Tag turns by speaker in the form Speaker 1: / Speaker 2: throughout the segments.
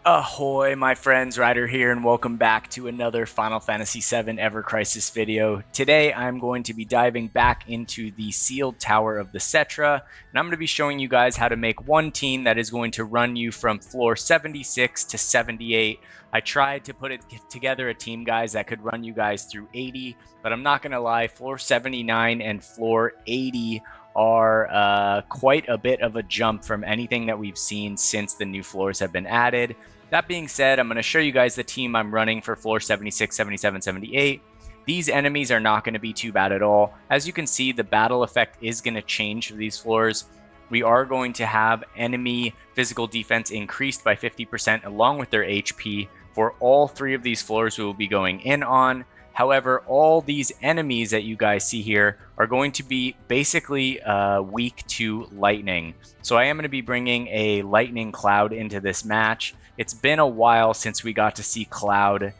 Speaker 1: Ahoy, my friends, Ryder here, and welcome back to another Final Fantasy VII Ever Crisis video. Today, I'm going to be diving back into the sealed tower of the Cetra, and I'm going to be showing you guys how to make one team that is going to run you from floor 76 to 78. I tried to put it together a team, guys, that could run you guys through 80, but I'm not going to lie, floor 79 and floor 80 are quite a bit of a jump from anything that we've seen since the new floors have been added. That being said, I'm going to show you guys the team I'm running for floor 76, 77, 78. These enemies are not going to be too bad at all. As you can see, the battle effect is going to change for these floors. We are going to have enemy physical defense increased by 50% along with their HP for all three of these floors we will be going in on. However, all these enemies that you guys see here are going to be basically weak to lightning. So I am going to be bringing a lightning Cloud into this match. It's been a while since we got to see Cloud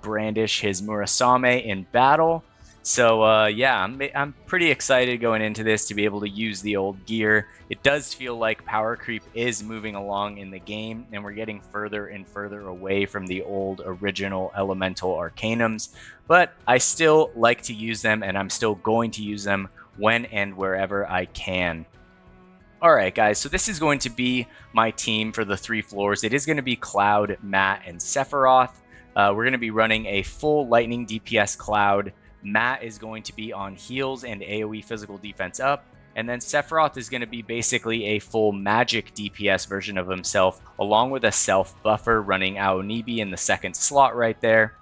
Speaker 1: brandish his Murasame in battle. So yeah, I'm pretty excited going into this to be able to use the old gear. It does feel like power creep is moving along in the game, and we're getting further and further away from the old original elemental arcanums. But I still like to use them, and I'm still going to use them when and wherever I can. Alright guys, so this is going to be my team for the three floors. It is going to be Cloud, Matt, and Sephiroth. We're going to be running a full lightning DPS Cloud. Matt is going to be on heals and AoE physical defense up. And then Sephiroth is going to be basically a full magic DPS version of himself, along with a self buffer running Aonibi in the second slot right there.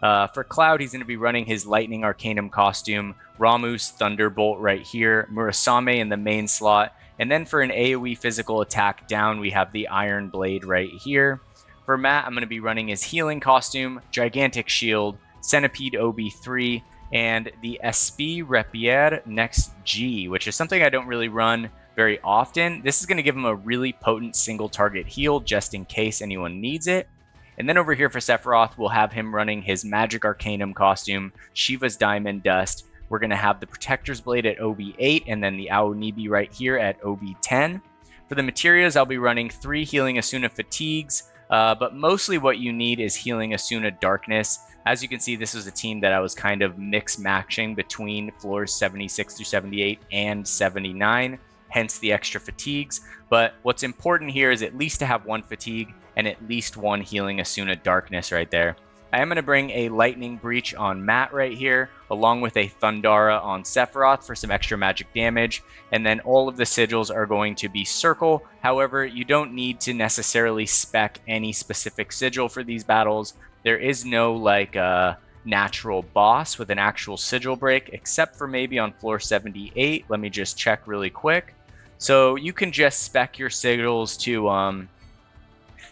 Speaker 1: For Cloud, he's going to be running his Lightning Arcanum costume, Ramuh's Thunderbolt right here, Murasame in the main slot, and then for an AoE physical attack down, we have the Iron Blade right here. For Matt, I'm going to be running his healing costume, Gigantic Shield, Centipede OB3, and the SP Rapier Next G, which is something I don't really run very often. This is going to give him a really potent single target heal just in case anyone needs it. And then over here for Sephiroth, we'll have him running his Magic Arcanum costume, Shiva's Diamond Dust. We're going to have the Protector's Blade at OB8 and then the Aonibi right here at OB10. For the materials, I'll be running 3 Healing Asuna Fatigues, but mostly what you need is Healing Asuna Darkness. As you can see, this was a team that I was kind of mix-matching between floors 76 through 78 and 79, hence the extra fatigues. But what's important here is at least to have 1 fatigue and at least 1 Healing Asuna Darkness right there. I am going to bring a Lightning Breach on Matt right here, along with a Thundara on Sephiroth for some extra magic damage, and then all of the sigils are going to be circle. However, you don't need to necessarily spec any specific sigil for these battles. There is no like natural boss with an actual sigil break, except for maybe on floor 78. Let me just check really quick. So you can just spec your sigils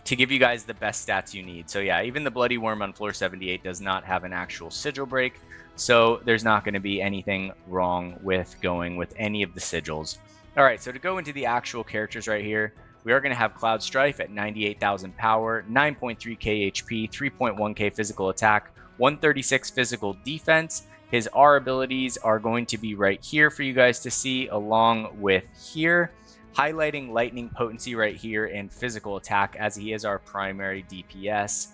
Speaker 1: to give you guys the best stats you need. So yeah, even the Bloody Worm on floor 78 does not have an actual sigil break, so there's not going to be anything wrong with going with any of the sigils. Alright, so to go into the actual characters right here, we are going to have Cloud Strife at 98,000 power, 9.3k HP, 3.1k physical attack, 136 physical defense. His R abilities are going to be right here for you guys to see, along with here, highlighting lightning potency right here and physical attack, as he is our primary DPS.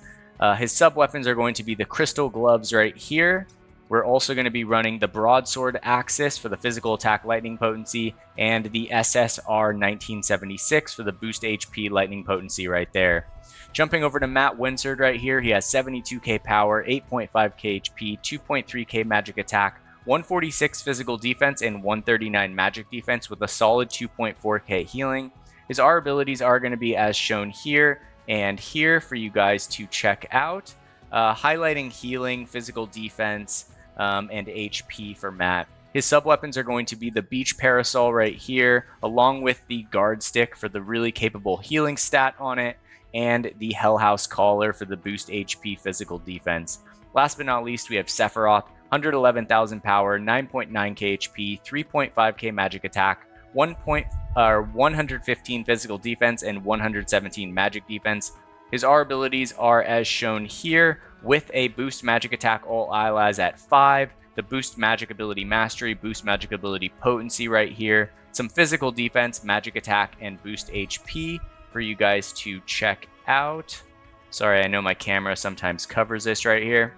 Speaker 1: His sub weapons are going to be the crystal gloves right here. We're also going to be running the broadsword axis for the physical attack lightning potency, and the SSR 1976 for the boost HP lightning potency right there. Jumping over to Matt Winsord right here, he has 72k power, 8.5k HP, 2.3k magic attack, 146 physical defense, and 139 magic defense with a solid 2.4k healing. His R abilities are going to be as shown here and here for you guys to check out, highlighting healing, physical defense, and HP for Matt. His sub-weapons are going to be the Beach Parasol right here, along with the Guard Stick for the really capable healing stat on it, and the Hell House Collar for the boost HP physical defense. Last but not least, we have Sephiroth, 111,000 power, 9.9k HP, 3.5k magic attack, 115 physical defense, and 117 magic defense. His R abilities are as shown here, with a boost magic attack all allies at 5, the boost magic ability mastery, boost magic ability potency right here, some physical defense, magic attack, and boost HP for you guys to check out. Sorry, I know my camera sometimes covers this right here.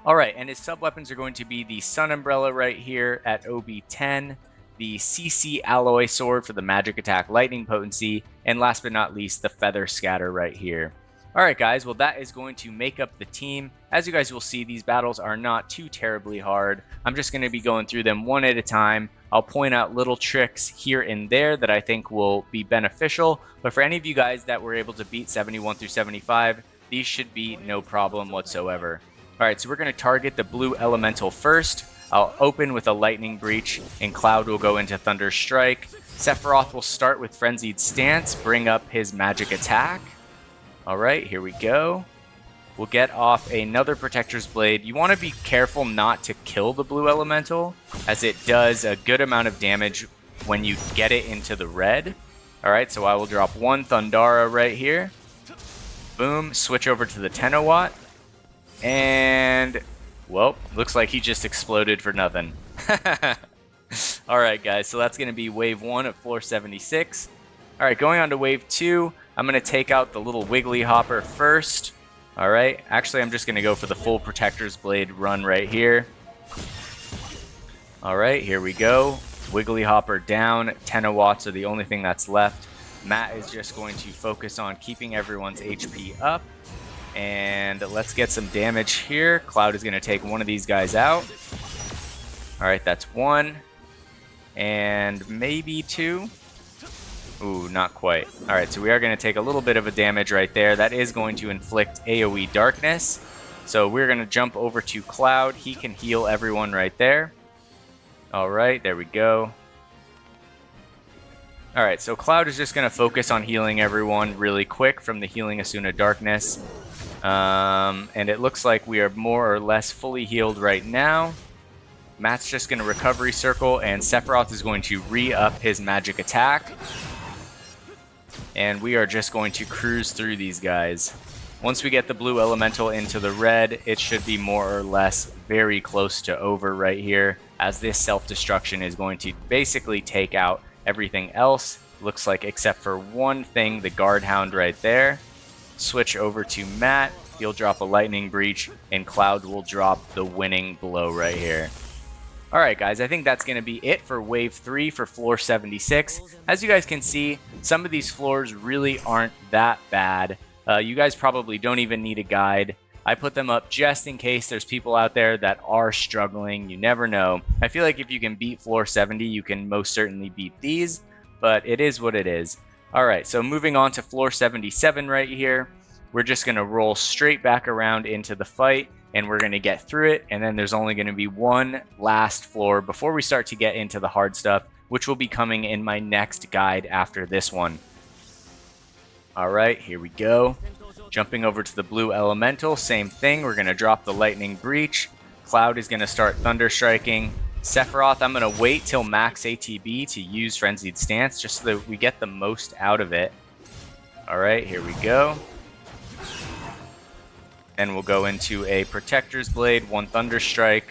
Speaker 1: Alright, and his sub-weapons are going to be the Sun Umbrella right here at OB10, the CC Alloy Sword for the magic attack lightning potency, and last but not least, the Feather Scatter right here. Alright guys, well that is going to make up the team. As you guys will see, these battles are not too terribly hard. I'm just going to be going through them one at a time. I'll point out little tricks here and there that I think will be beneficial, but for any of you guys that were able to beat 71 through 75, these should be no problem whatsoever. Alright, so we're going to target the blue elemental first. I'll open with a lightning breach, and Cloud will go into Thunder Strike. Sephiroth will start with Frenzied Stance, bring up his magic attack. Alright, here we go. We'll get off another Protector's Blade. You want to be careful not to kill the blue elemental, as it does a good amount of damage when you get it into the red. Alright, so I will drop one Thundara right here. Boom, switch over to the Tenowatt. And, well, looks like he just exploded for nothing. Alright guys, so that's going to be wave 1 at floor 76. Alright, going on to wave 2, I'm going to take out the little Wiggly Hopper first. Alright, actually I'm just going to go for the full Protector's Blade run right here. Alright, here we go. Wiggly Hopper down, Tenowatts are the only thing that's left. Matt is just going to focus on keeping everyone's HP up. And let's get some damage here. Cloud is going to take one of these guys out. Alright, that's one. And maybe two. Ooh, not quite. Alright, so we are going to take a little bit of a damage right there. That is going to inflict AoE Darkness. So we're going to jump over to Cloud. He can heal everyone right there. Alright, there we go. Alright, so Cloud is just going to focus on healing everyone really quick from the Healing Asuna Darkness. And it looks like we are more or less fully healed right now. Matt's just going to Recovery Circle, and Sephiroth is going to re-up his magic attack. And we are just going to cruise through these guys. Once we get the blue elemental into the red, it should be more or less very close to over right here, as this self-destruction is going to basically take out everything else. Looks like except for one thing, the Guard Hound right there. Switch over to Matt. He'll drop a Lightning Breach, and Cloud will drop the winning blow right here. Alright guys, I think that's going to be it for Wave 3 for Floor 76. As you guys can see, some of these floors really aren't that bad. You guys probably don't even need a guide. I put them up just in case there's people out there that are struggling. You never know. I feel like if you can beat Floor 70, you can most certainly beat these, but it is what it is. Alright, so moving on to Floor 77 right here. We're just going to roll straight back around into the fight, and we're going to get through it, and then there's only going to be one last floor before we start to get into the hard stuff, which will be coming in my next guide after this one. Alright, here we go. Jumping over to the blue elemental, same thing. We're going to drop the Lightning Breach. Cloud is going to start Thunder Striking. Sephiroth, I'm going to wait till max ATB to use Frenzied Stance, just so that we get the most out of it. Alright, here we go. And we'll go into a Protector's Blade, one Thunder Strike.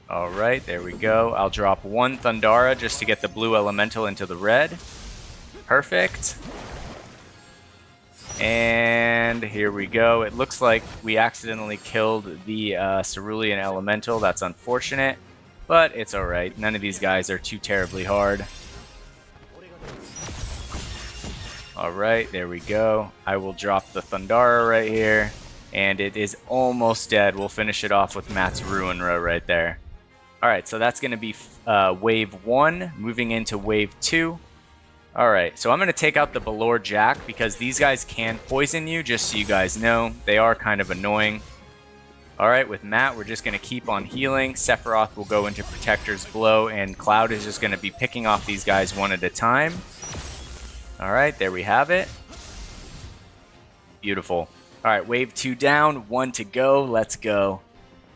Speaker 1: Alright, there we go. I'll drop one Thundara just to get the blue elemental into the red. Perfect. And here we go. It looks like we accidentally killed the Cerulean Elemental. That's unfortunate, but it's alright. None of these guys are too terribly hard. Alright, there we go. I will drop the Thundara right here, and it is almost dead. We'll finish it off with Matt's Ruin Row right there. Alright, so that's going to be Wave 1, moving into Wave 2. Alright, so I'm going to take out the Balor Jack because these guys can poison you, just so you guys know. They are kind of annoying. Alright, with Matt, we're just going to keep on healing. Sephiroth will go into Protector's Blow, and Cloud is just going to be picking off these guys one at a time. Alright, there we have it. Beautiful. Alright, Wave 2 down, 1 to go. Let's go.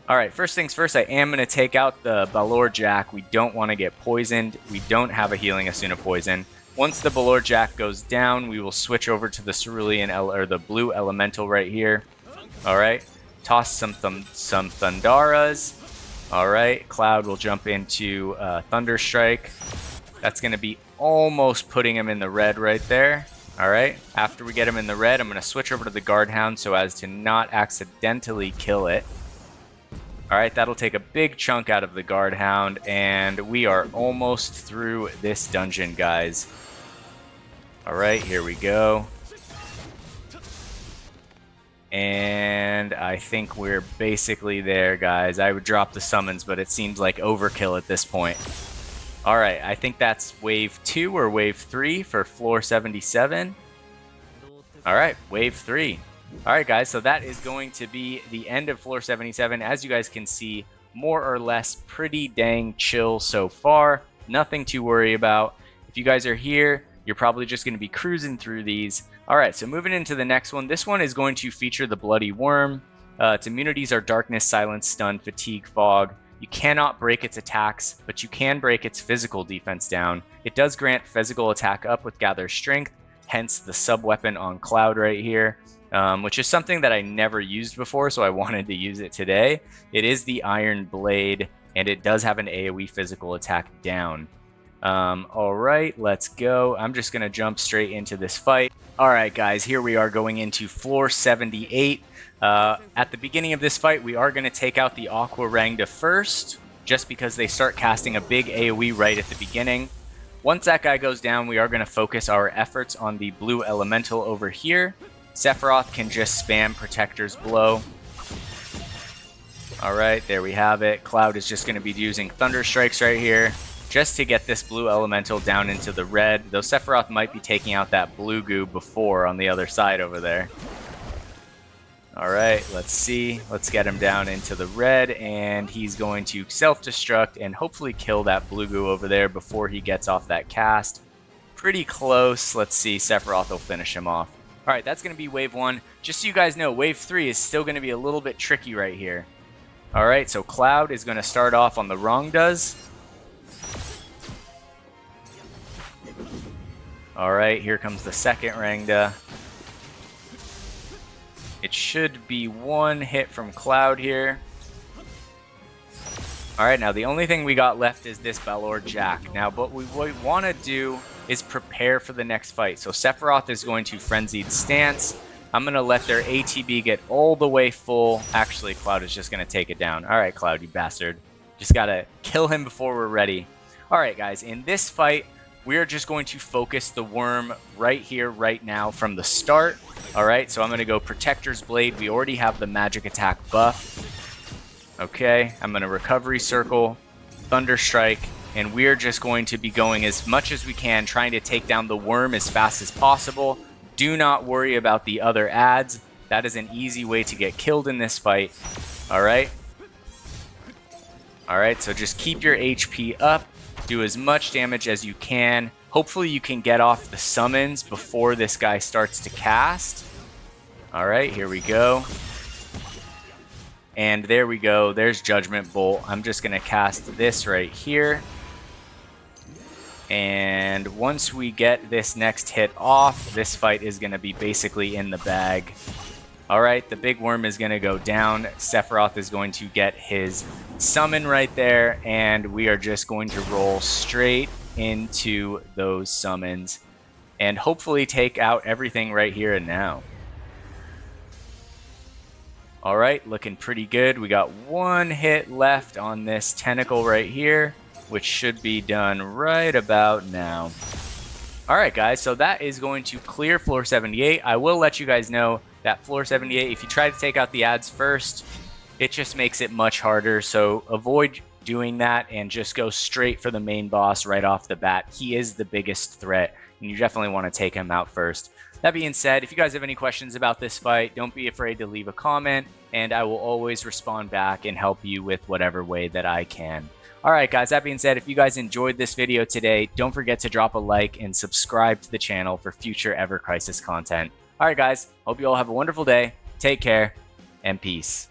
Speaker 1: Alright, first things first, I am going to take out the Balor Jack. We don't want to get poisoned. We don't have a Healing Asuna Poison. Once the Balor Jack goes down, we will switch over to the Cerulean or the blue elemental right here. All right, toss some Thundaras. All right, Cloud will jump into Thunder Strike. That's going to be almost putting him in the red right there. All right, after we get him in the red, I'm going to switch over to the Guard Hound so as to not accidentally kill it. All right, that'll take a big chunk out of the Guard Hound, and we are almost through this dungeon, guys. All right, here we go. And I think we're basically there, guys. I would drop the summons, but it seems like overkill at this point. All right, I think that's wave 2 or wave 3 for floor 77. All right, wave 3. All right, guys, so that is going to be the end of floor 77. As you guys can see, more or less pretty dang chill so far. Nothing to worry about. If you guys are here, you're probably just going to be cruising through these. All right, so moving into the next one. This one is going to feature the Bloody Worm. Its immunities are Darkness, Silence, Stun, Fatigue, Fog. You cannot break its attacks, but you can break its physical defense down. It does grant physical attack up with Gather Strength, hence the sub-weapon on Cloud right here, which is something that I never used before, so I wanted to use it today. It is the Iron Blade, and it does have an AoE physical attack down. All right, let's go. I'm just going to jump straight into this fight. All right, guys, here we are going into floor 78. At the beginning of this fight, we are going to take out the Aqua Rangda first, just because they start casting a big AoE right at the beginning. Once that guy goes down, we are going to focus our efforts on the blue elemental over here. Sephiroth can just spam Protector's Blow. All right, there we have it. Cloud is just going to be using Thunder Strikes right here, just to get this blue elemental down into the red, though Sephiroth might be taking out that blue goo before on the other side over there. All right, let's see. Let's get him down into the red, and he's going to self-destruct and hopefully kill that blue goo over there before he gets off that cast. Pretty close. Let's see. Sephiroth will finish him off. All right, that's going to be wave 1. Just so you guys know, wave 3 is still going to be a little bit tricky right here. All right, so Cloud is going to start off on the Rangdas. All right, here comes the second Rangda. It should be one hit from Cloud here. All right, now the only thing we got left is this Balor Jack. Now, what we want to do is prepare for the next fight. So Sephiroth is going to Frenzied Stance. I'm going to let their ATB get all the way full. Actually, Cloud is just going to take it down. All right, Cloud, you bastard. Just got to kill him before we're ready. All right, guys, in this fight, we are just going to focus the worm right here, right now from the start. All right, so I'm going to go Protector's Blade. We already have the magic attack buff. Okay, I'm going to Recovery Circle, Thunder Strike, and we're just going to be going as much as we can, trying to take down the worm as fast as possible. Do not worry about the other adds. That is an easy way to get killed in this fight. All right. All right, so just keep your HP up. Do as much damage as you can. Hopefully you can get off the summons before this guy starts to cast. All right, here we go. And there we go. There's Judgment Bolt. I'm just going to cast this right here. And once we get this next hit off, this fight is going to be basically in the bag. All right, the big worm is going to go down. Sephiroth is going to get his summon right there, and we are just going to roll straight into those summons and hopefully take out everything right here and now. All right, looking pretty good. We got one hit left on this tentacle right here, which should be done right about now. All right, guys, so that is going to clear floor 78. I will let you guys know that floor 78, if you try to take out the ads first, it just makes it much harder. So avoid doing that and just go straight for the main boss right off the bat. He is the biggest threat, and you definitely want to take him out first. That being said, if you guys have any questions about this fight, don't be afraid to leave a comment, and I will always respond back and help you with whatever way that I can. Alright guys, that being said, if you guys enjoyed this video today, don't forget to drop a like and subscribe to the channel for future Ever Crisis content. Alright guys, hope you all have a wonderful day, take care, and peace.